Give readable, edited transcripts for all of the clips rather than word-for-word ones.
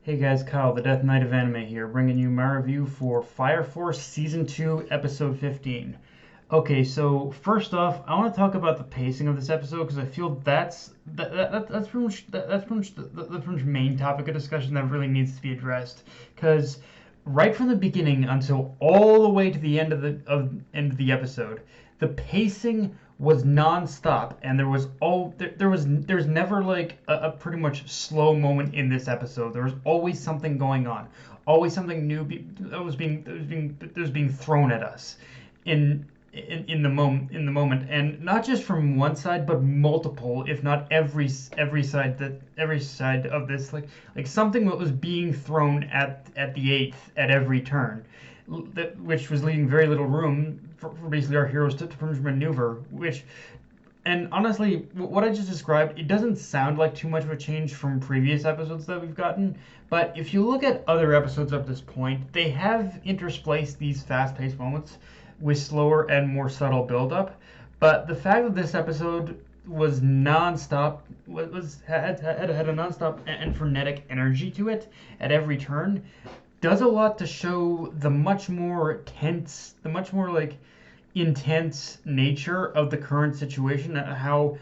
Hey guys, Kyle, the Death Knight of Anime here, bringing you my review for Fire Force Season 2, Episode 15. Okay, so first off, I want to talk about the pacing of this episode because I feel that's pretty much the pretty much main topic of discussion that really needs to be addressed. Because right from the beginning until all the way to the end of the episode, the pacing was non-stop, and there was never like a pretty much slow moment in this episode. There was always something going on, always something new that was being thrown at us in the moment, and not just from one side but multiple, if not every side of this, like something that was being thrown at the eighth at every turn, which was leaving very little room for basically our heroes to maneuver. And honestly, what I just described, it doesn't sound like too much of a change from previous episodes that we've gotten. But if you look at other episodes up this point, they have interspliced these fast-paced moments with slower and more subtle build-up. But the fact that this episode was non-stop, had a non-stop and frenetic energy to it at every turn, does a lot to show the much more tense, the much more like intense nature of the current situation, and how,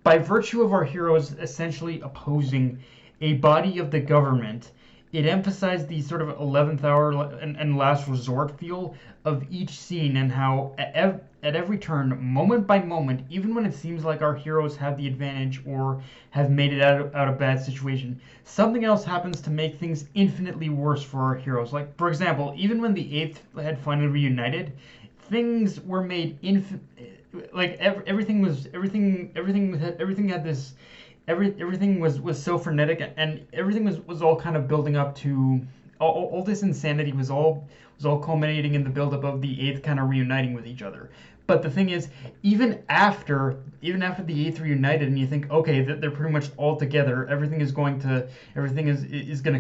by virtue of our heroes essentially opposing a body of the government, it emphasized the sort of 11th hour and last resort feel of each scene, and how at every turn, moment by moment, even when it seems like our heroes have the advantage or have made it out of bad situation, something else happens to make things infinitely worse for our heroes. Like, for example, even when the 8th had finally reunited, things were made everything had this, everything was so frenetic, and everything was all kind of building up to all this insanity was all culminating in the buildup of the eighth kind of reuniting with each other. But the thing is, even after the eighth reunited, and you think, okay, they're pretty much all together, everything is going to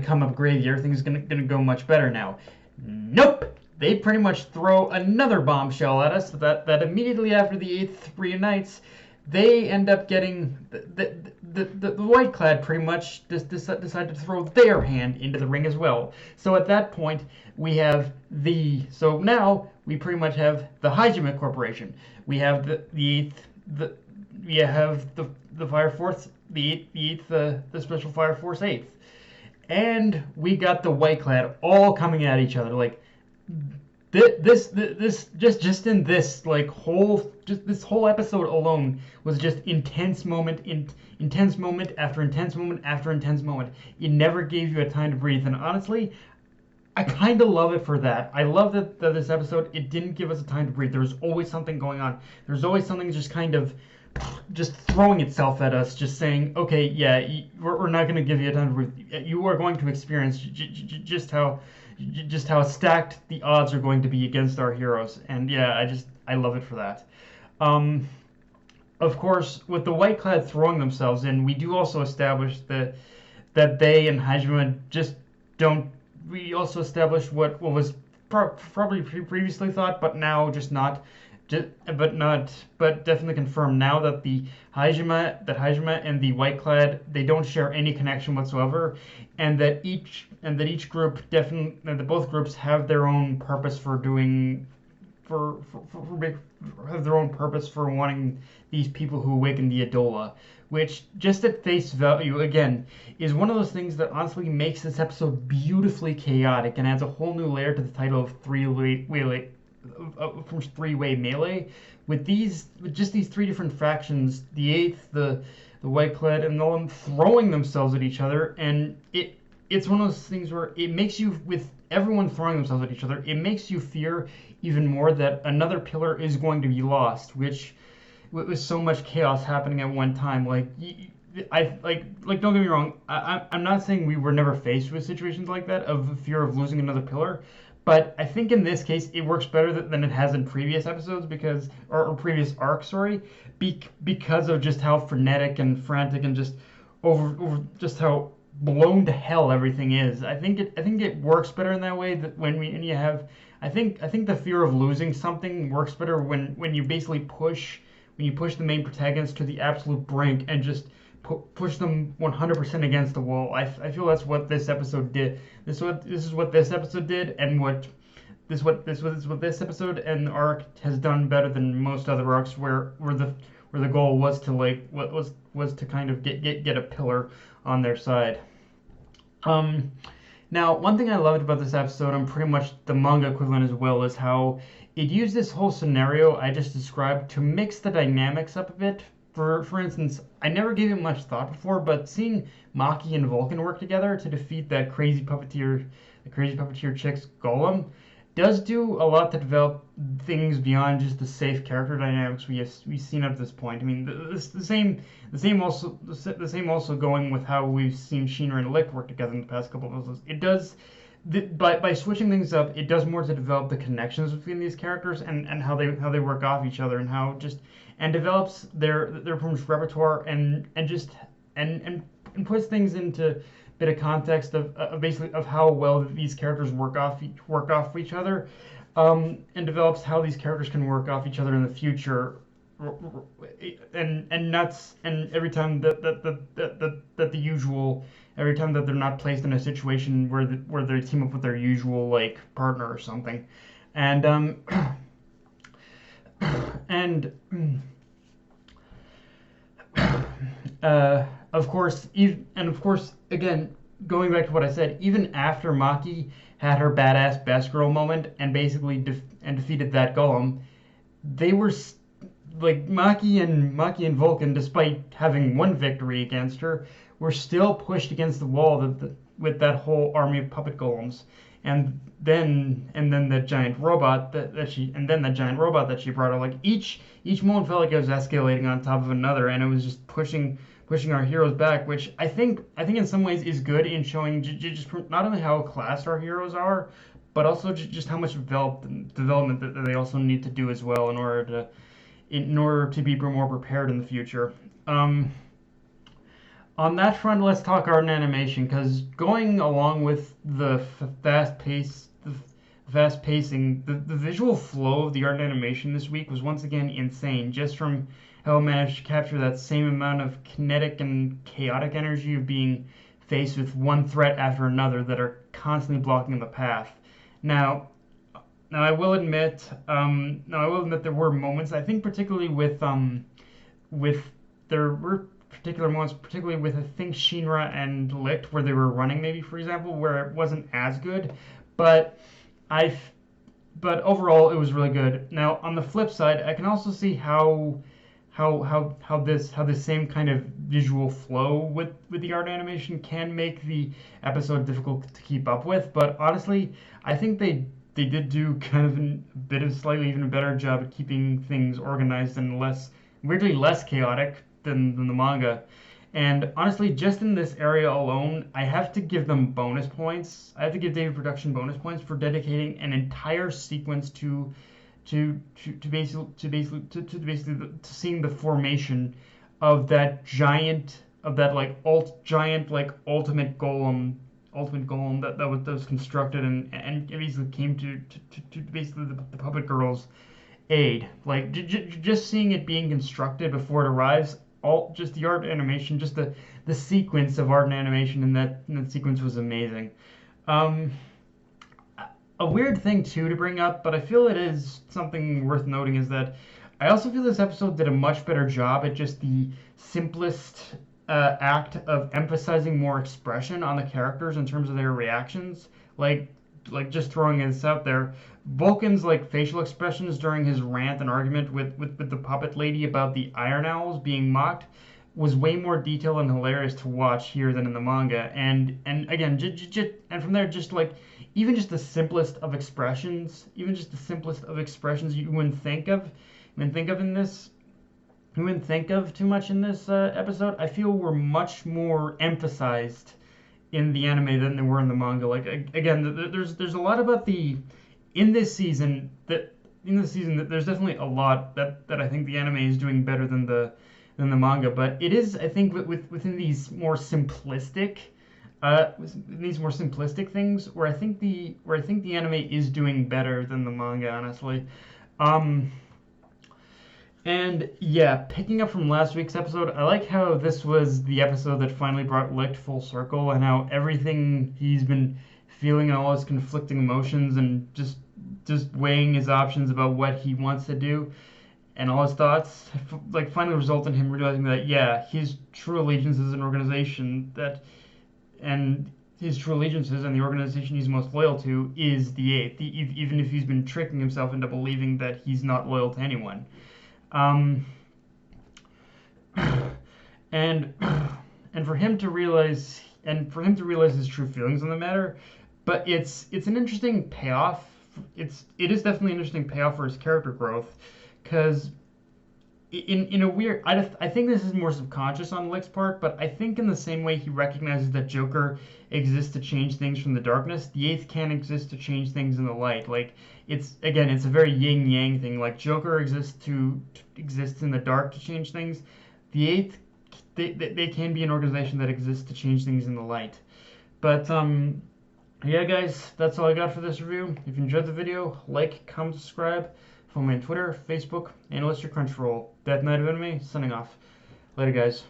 come up gravy, everything is going to go much better now. Nope. They pretty much throw another bombshell at us that immediately after the eighth reunites, they end up getting the White-Clad pretty much decide to throw their hand into the ring as well. So at that point, now we pretty much have the Hajime Corporation. We have we have the Fire Force, the eighth, the Special Fire Force 8th, and we got the White-Clad all coming at each other. Like, just in this this whole episode alone was just intense moment after intense moment after intense moment. It never gave you a time to breathe, and honestly, I kind of love it for that. I love that this episode, it didn't give us a time to breathe. There was always something going on. There's always something just kind of just throwing itself at us, just saying, okay, yeah, we're not going to give you a time to breathe. You are going to experience just how stacked the odds are going to be against our heroes. And yeah, I love it for that. Of course, with the White-Clad throwing themselves in, we do also establish that they and Hajime just don't. We also established what was probably previously thought, but now just not. But definitely confirmed now that Hajime and the White-Clad, they don't share any connection whatsoever, and that both groups have their own purpose for doing have their own purpose for wanting these people who awaken the Adola, which, just at face value, again, is one of those things that honestly makes this episode beautifully chaotic and adds a whole new layer to the title of three-way melee, with just these three different factions: the eighth, the White-Clad, and all them throwing themselves at each other. And it's one of those things where it makes you, with everyone throwing themselves at each other, it makes you fear even more that another pillar is going to be lost, which, with so much chaos happening at one time, don't get me wrong, I'm not saying we were never faced with situations like that of fear of losing another pillar, but I think in this case it works better than it has in previous episodes, or previous arcs, because of just how frenetic and frantic and just over just how blown to hell everything is. I think it works better in that way, that when you have, I think the fear of losing something works better when you basically push the main protagonist to the absolute brink and just push them 100% against the wall. I feel that's what this episode did. This is what this episode did, and what this episode and arc has done better than most other arcs, where the goal was to like what was to kind of get a pillar on their side. Um, Now, one thing I loved about this episode, and pretty much the manga equivalent as well, is how it used this whole scenario I just described to mix the dynamics up a bit. For instance, I never gave it much thought before, but seeing Maki and Vulcan work together to defeat the crazy puppeteer chick's golem, does do a lot to develop things beyond just the safe character dynamics we've seen up to this point. I mean, the same also going with how we've seen Shinra and Licht work together in the past couple of episodes. It does by switching things up, it does more to develop the connections between these characters and how they work off each other and how just and develops their repertoire and puts things into bit of context of basically of how well these characters work off each other, and develops how these characters can work off each other in the future, and nuts and every time that the usual every time that they're not placed in a situation where they team up with their usual like partner or something, and and of course, again, going back to what I said, even after Maki had her badass best girl moment and basically defeated that golem, they were like Maki and Vulcan, despite having one victory against her, were still pushed against the wall with that whole army of puppet golems. And then the giant robot that she brought out, like each moment felt like it was escalating on top of another, and it was just pushing our heroes back, which I think in some ways is good in showing just not only how classed our heroes are, but also just how much development that they also need to do as well in order to be more prepared in the future. On that front, let's talk art and animation, because going along with the fast pacing, the visual flow of the art and animation this week was once again insane, just from how it managed to capture that same amount of kinetic and chaotic energy of being faced with one threat after another that are constantly blocking the path. Now I will admit there were moments, I think particularly there were particular moments, particularly with I think Shinra and Licht, where they were running, maybe for example, where it wasn't as good, but overall it was really good. Now on the flip side, I can also see how this same kind of visual flow with the art animation can make the episode difficult to keep up with. But honestly, I think they did do kind of a bit of slightly even better job at keeping things organized and weirdly less chaotic than the manga. And honestly, just in this area alone, I have to give them bonus points. I have to give David Production bonus points for dedicating an entire sequence to seeing the formation of that ultimate golem that was constructed and basically came to basically the puppet girl's aid. Like just seeing it being constructed before it arrives, just the art animation, just the sequence of art and animation in that sequence was amazing. A weird thing too to bring up, but I feel it is something worth noting, is that I also feel this episode did a much better job at just the simplest act of emphasizing more expression on the characters in terms of their reactions. Like just throwing this out there, Vulcan's like facial expressions during his rant and argument with the puppet lady about the Iron Owls being mocked was way more detailed and hilarious to watch here than in the manga. And again, and from there, just like even just the simplest of expressions, you wouldn't think of too much in this episode, I feel were much more emphasized in the anime than they were in the manga. Like again, there's a lot about in this season that there's definitely a lot that I think the anime is doing better than the manga, but it is, I think, within these more simplistic things where I think the anime is doing better than the manga, honestly. And yeah, picking up from last week's episode, I like how this was the episode that finally brought Licht full circle, and how everything he's been feeling and all his conflicting emotions, and just weighing his options about what he wants to do, and all his thoughts, like finally result in him realizing that yeah, his true allegiance is an organization that, and his true allegiances and the organization he's most loyal to is the Eighth, even if he's been tricking himself into believing that he's not loyal to anyone. Um, and and for him to realize his true feelings on the matter, but it's an interesting payoff. It is definitely an interesting payoff for his character growth, because in a weird, I think this is more subconscious on Lick's part, but I think in the same way he recognizes that Joker exists to change things from the darkness, the Eighth can exist to change things in the light. Like, it's a very yin yang thing. Like, Joker exists in the dark to change things. The Eighth, they can be an organization that exists to change things in the light. But yeah, guys, that's all I got for this review. If you enjoyed the video, like, comment, subscribe. Follow me on Twitter, Facebook, and list your Crunchyroll. Death Knight of Enemy, signing off. Later, guys.